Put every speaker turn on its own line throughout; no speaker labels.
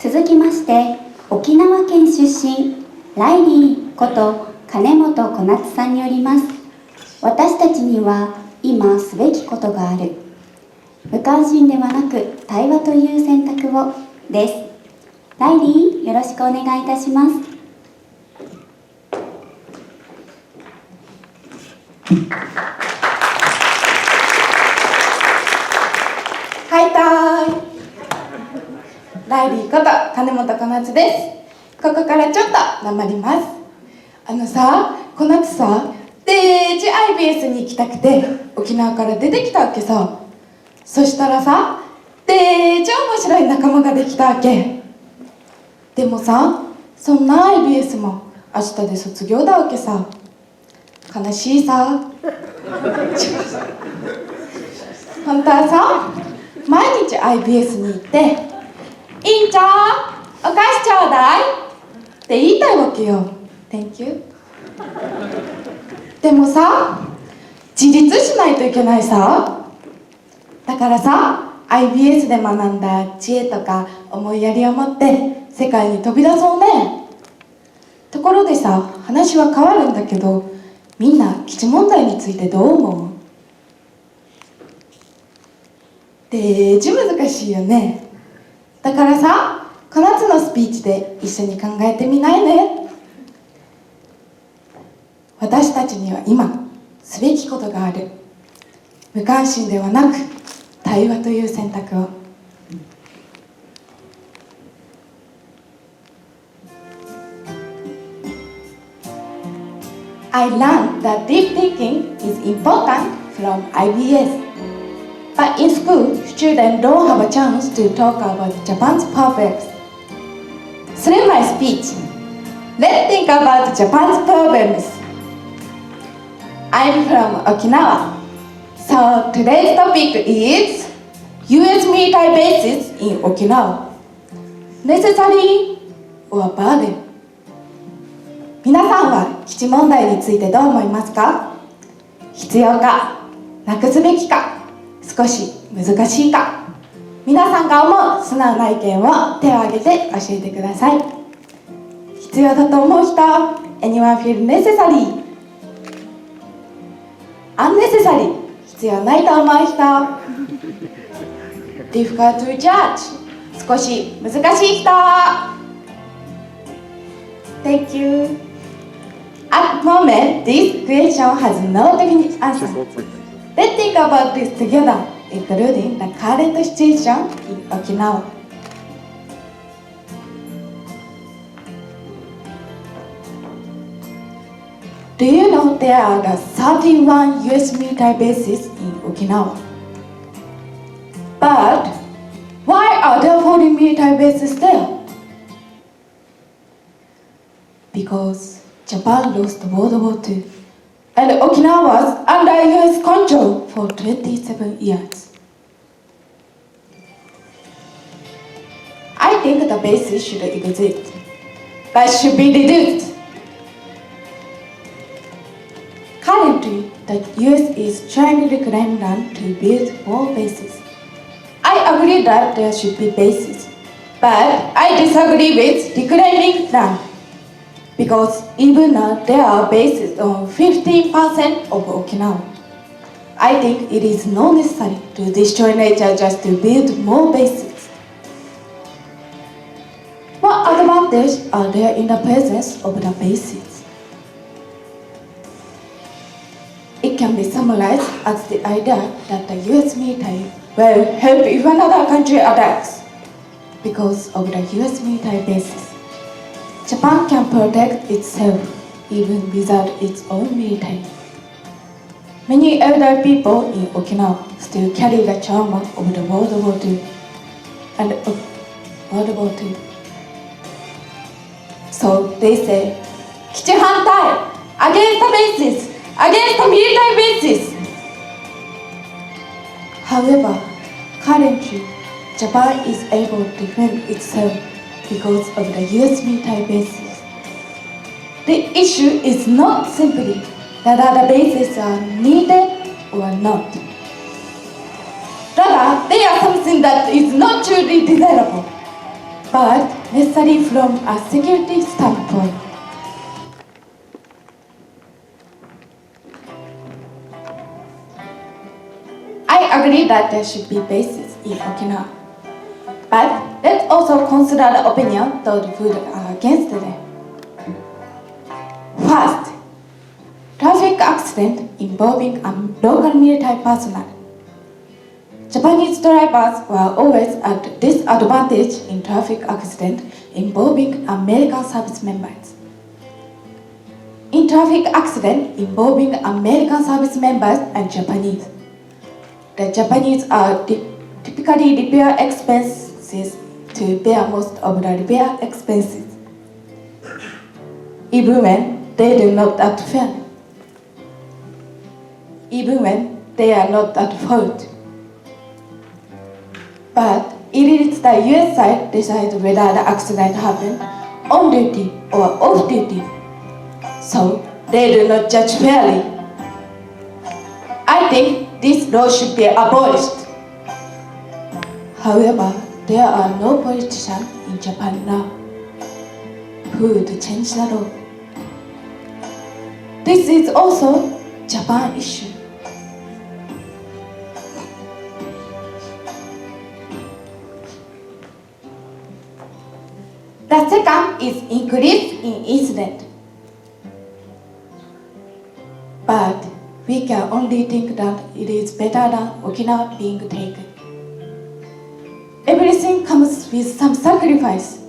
続きまして、沖縄県出身、ライリーこと金本小夏さんによります。私たちには今すべきことがある。無関心ではなく対話という選択をです。ライリー、よろしくお願いいたします。
はいたーい。ライリーこと金本小夏です。ここからちょっと頑張ります。小夏さ、デージ IBS に行きたくて沖縄から出てきたわけさ。そしたらさ、デージ面白い仲間ができたわけ。でもさ、そんな IBS も明日で卒業だわけさ。悲しいさ。本当はさ、毎日 IBS に行って「いんちゃん、お菓子ちょうだい」って言いたいわけよ。 Thank you。 でもさ、自立しないといけないさ。だからさ、 IBS で学んだ知恵とか思いやりを持って世界に飛び出そうね。ところでさ、話は変わるんだけど、みんな基地問題についてどう思う？デージ難しいよね。だからさ、小夏のスピーチで一緒に考えてみないね。私たちには今すべきことがある。無関心ではなく対話という選択を。I learned that deep thinking is important from IBS.But in school, students don't have a chance to talk about Japan's problems. Through my speech, let's think about Japan's problems. I'm from Okinawa, so today's topic is US military bases in Okinawa. Necessary or burden? 皆さんは基地問題についてどう思いますか？必要か、なくすべきか、少し難しいか。皆さんが思う素直な意見を手を挙げて教えてください。必要だと思う人、 Anyone feel necessary? Unnecessary? 必要ないと思う人。 Difficult to judge? 少し難しい人。 Thank you. At the moment, this question has no definite answer. Let's think about this together, including the current situation in Okinawa. Do you know there are 31 US military bases in Okinawa? But why are there 40 military bases there? Because Japan lost World War II.And Okinawa was under US control for 27 years. I think the bases should exist, but should be reduced. Currently, the US is trying to reclaim land to build more bases. I agree that there should be bases, but I disagree with reclaiming land.Because even now there are bases on 15% of Okinawa. I think it is not necessary to destroy nature just to build more bases. What advantages are there in the presence of the bases? It can be summarized as the idea that the US military will help if another country attacks. Because of the US military bases,Japan can protect itself even without its own military. Many elder people in Okinawa still carry the trauma of the World War II and World War II. So they say, 基地反対 against the bases, against the military bases. However, currently, Japan is able to defend itself.Because of the US military bases. The issue is not simply whether the bases are needed or not. Rather, they are something that is not truly desirable. but necessary from a security standpoint. I agree that there should be bases in Okinawa, but let's also consider the opinion of those who are against them. First, traffic accident involving a local military personnel. Japanese drivers were always at disadvantage in traffic accident involving American service members. In traffic accident involving American service members and Japanese, the Japanese are typically repair expenses to bear most of the repair expenses, even when they do not at fault. Even when they are not at fault. But it is the US side decides whether the accident happened on duty or off duty, so they do not judge fairly. I think this law should be abolished. However, there are no politicians in Japan now who would change the law. This is also a Japan issue. The second is increase in incident. But we can only think that it is better than Okinawa being taken. Everything comes with some sacrifice.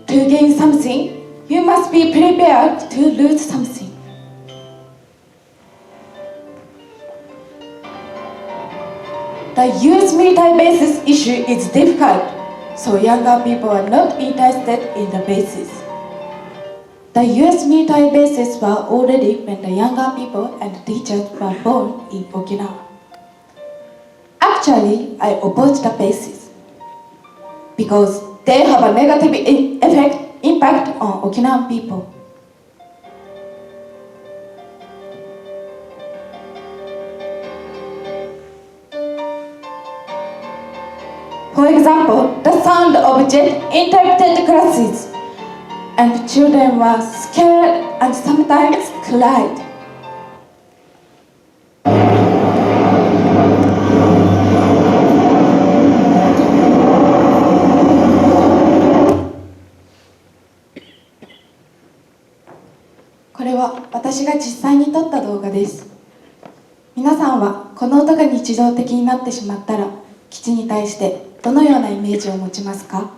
To gain something, you must be prepared to lose something. The US military bases issue is difficult, so younger people are not interested in the bases. The US military bases were already when the younger people and teachers were born in Okinawa. Actually, I oppose the bases because they have a negative impact on Okinawan people. For example, the sound of jet interrupted classes, and children were scared and sometimes cried.これは私が実際に撮った動画です。皆さんはこの音が日常的になってしまったら、基地に対してどのようなイメージを持ちますか？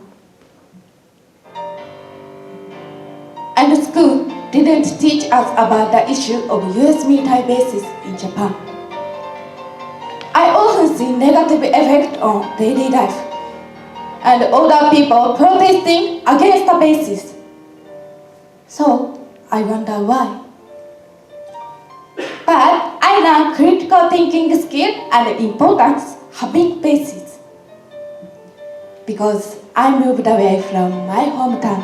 And school didn't teach us about the issue of US military bases in Japan. I often see negative effect on daily life and older people protesting against the bases. So I wonder why. But I learned critical thinking skill and importance having bases because I moved away from my hometown.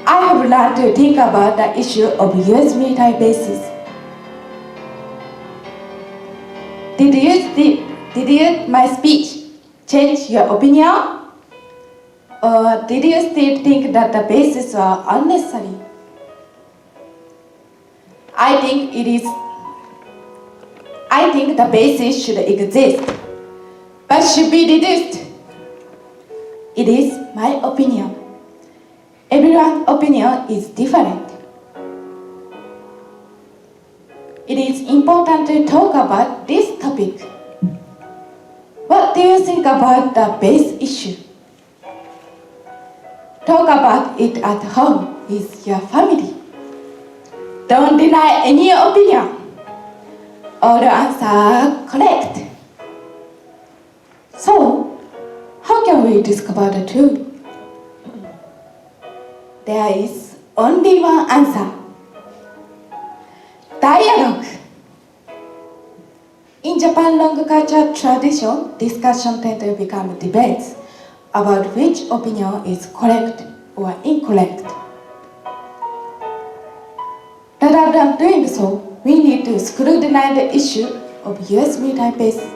I have learned to think about the issue of US military bases. Did my speech change your opinion? Or did you still think that the bases are unnecessary? I think the bases should exist, but should be reduced. It is my opinion. Everyone's opinion is different. It is important to talk about this topic. What do you think about the base issue? Talk about it at home with your family. Don't deny any opinion. All the answers are correct. So, how can we discover the truth? There is only one answer. Dialogue. In Japan long culture tradition, discussion tend to become debates about which opinion is correct or incorrect. Rather than doing so, we need to scrutinize the issue of US military bases.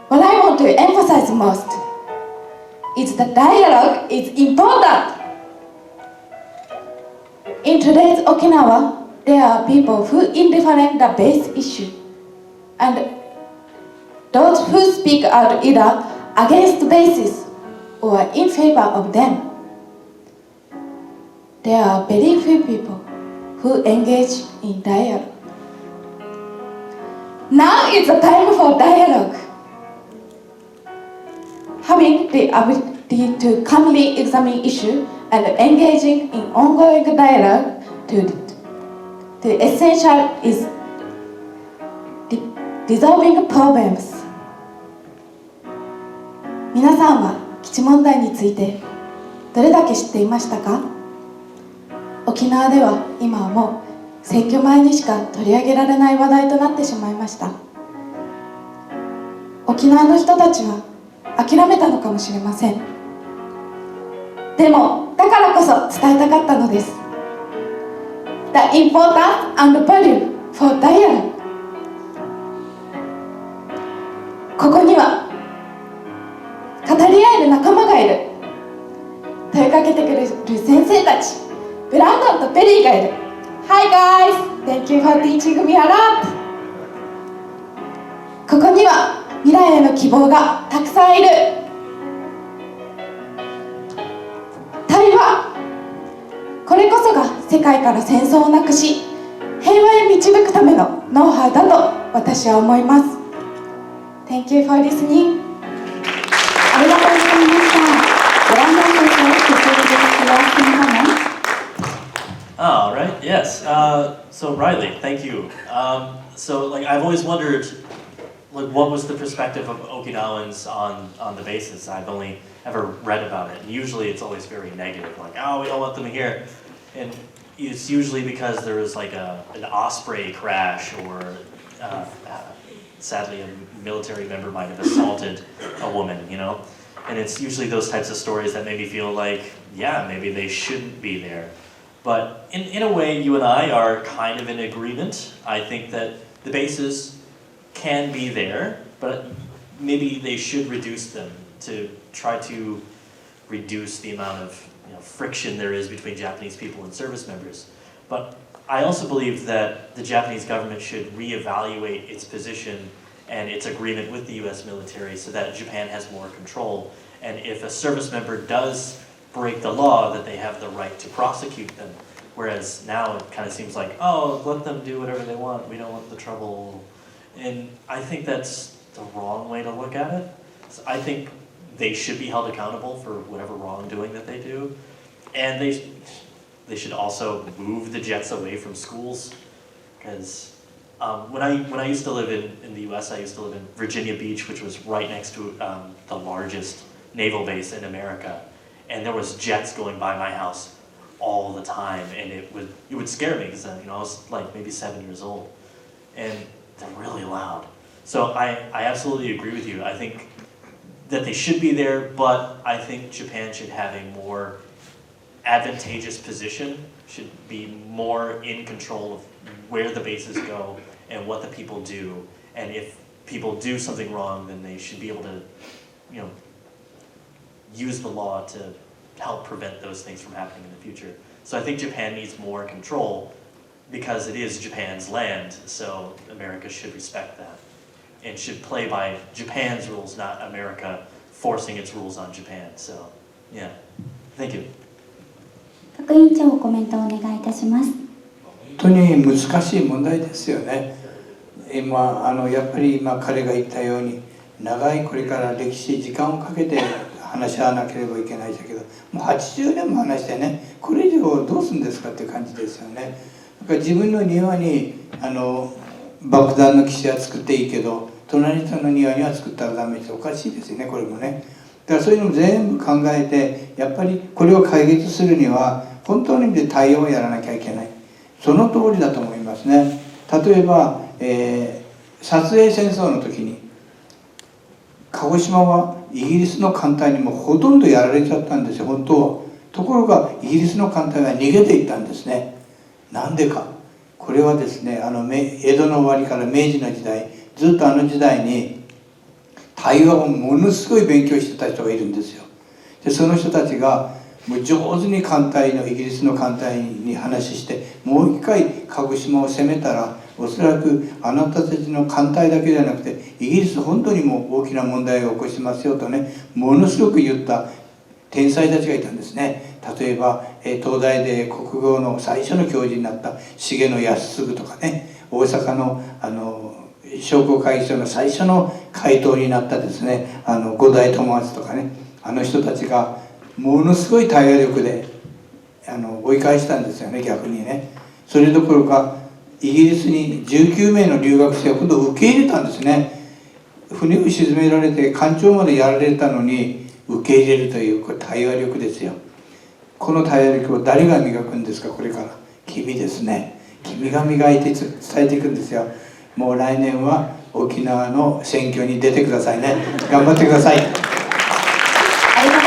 What I want to emphasize most is that dialogue is important. In today's Okinawa, there are people who indifferent the base issue, and those who speak out either against bases or in favor of them. There are very few people who engage in dialogue. Now is the time for dialogue. Having the ability to calmly examine issues and engaging in ongoing dialogue to essential is resolving problems. 皆さんは基地問題についてどれだけ知っていましたか？沖縄では今はもう選挙前にしか取り上げられない話題となってしまいました。沖縄の人たちは諦めたのかもしれません。でもだからこそ伝えたかったのです。The importance and value for dialogue. ここには語り合える仲間がいる。問いかけてくれる先生たち、ブランドンとペリーがいる。Hi guys! Thank you for teaching me a lot! ここには未来への希望がたくさんいる。対話、これこそが世界から戦争をなくし平和へ導くためのノウハウだと私は思います。 Thank you for listening.
ありがとうございました。ブランドン先生、
All right. Yes. So Riley, thank you. So I've always wondered, what was the perspective of Okinawans on the bases? I've only ever read about it, and usually it's always very negative, we don't want them here, and it's usually because there was an Osprey crash, or sadly a military member might have assaulted a woman, and it's usually those types of stories that made me feel maybe they shouldn't be there. But in a way, you and I are kind of in agreement. I think that the bases can be there, but maybe they should reduce them to try to reduce the amount of friction there is between Japanese people and service members. But I also believe that the Japanese government should reevaluate its position and its agreement with the US military so that Japan has more control. And if a service member does break the law, that they have the right to prosecute them. Whereas now it kind of seems let them do whatever they want, we don't want the trouble. And I think that's the wrong way to look at it. So I think they should be held accountable for whatever wrongdoing that they do. And they should also move the jets away from schools. Because when I used to live in the US, I used to live in Virginia Beach, which was right next to the largest naval base in America. And there was jets going by my house all the time, and it would scare me because I was maybe 7 years old, and they're really loud. So I absolutely agree with you. I think that they should be there, but I think Japan should have a more advantageous position, should be more in control of where the bases go and what the people do, and if people do something wrong, then they should be able to use the law to help prevent those things from happening in the future. So I think Japan needs more control because it is Japan's land, so America should respect that and should play by Japan's rules, not America forcing its rules on Japan. So, yeah. Thank you.
副委員長、コメントをお願いいたします。
本当に難しい問題ですよね。やっぱり今彼が言ったように長いこれから歴史時間をかけて話し合わなければいけないんだけど、もう80年も話してね、これ以上どうするんですかっていう感じですよね。だから自分の庭に爆弾の基地は作っていいけど、隣の人の庭には作ったらダメっておかしいですよね、これもね。だからそういうのも全部考えて、やっぱりこれを解決するには本当の意味で対応をやらなきゃいけない。その通りだと思いますね。例えば、撮影戦争の時に鹿児島はイギリスの艦隊にもほとんどやられちゃったんですよ、本当は。ところがイギリスの艦隊は逃げていったんですね。なんでか。これはですね、江戸の終わりから明治の時代、ずっと時代に対話をものすごい勉強してた人がいるんですよ。でその人たちがもう上手にイギリスの艦隊に話して、もう一回鹿児島を攻めたら、おそらくあなたたちの艦隊だけじゃなくてイギリス本土にも大きな問題を起こしますよとね、ものすごく言った天才たちがいたんですね。例えば東大で国語の最初の教授になった重野安次とかね、大阪の商工会議所の最初の会頭になったですね五代友厚とかね、人たちがものすごい対話力で追い返したんですよね、逆にね。それどころかイギリスに19名の留学生を今度受け入れたんですね。船を沈められて艦長までやられたのに受け入れるという、これ対話力ですよ。この対話力を誰が磨くんですか、これから。君ですね。君が磨いて伝えていくんですよ。もう来年は沖縄の選挙に出てくださいね。頑張ってください。
ありがとう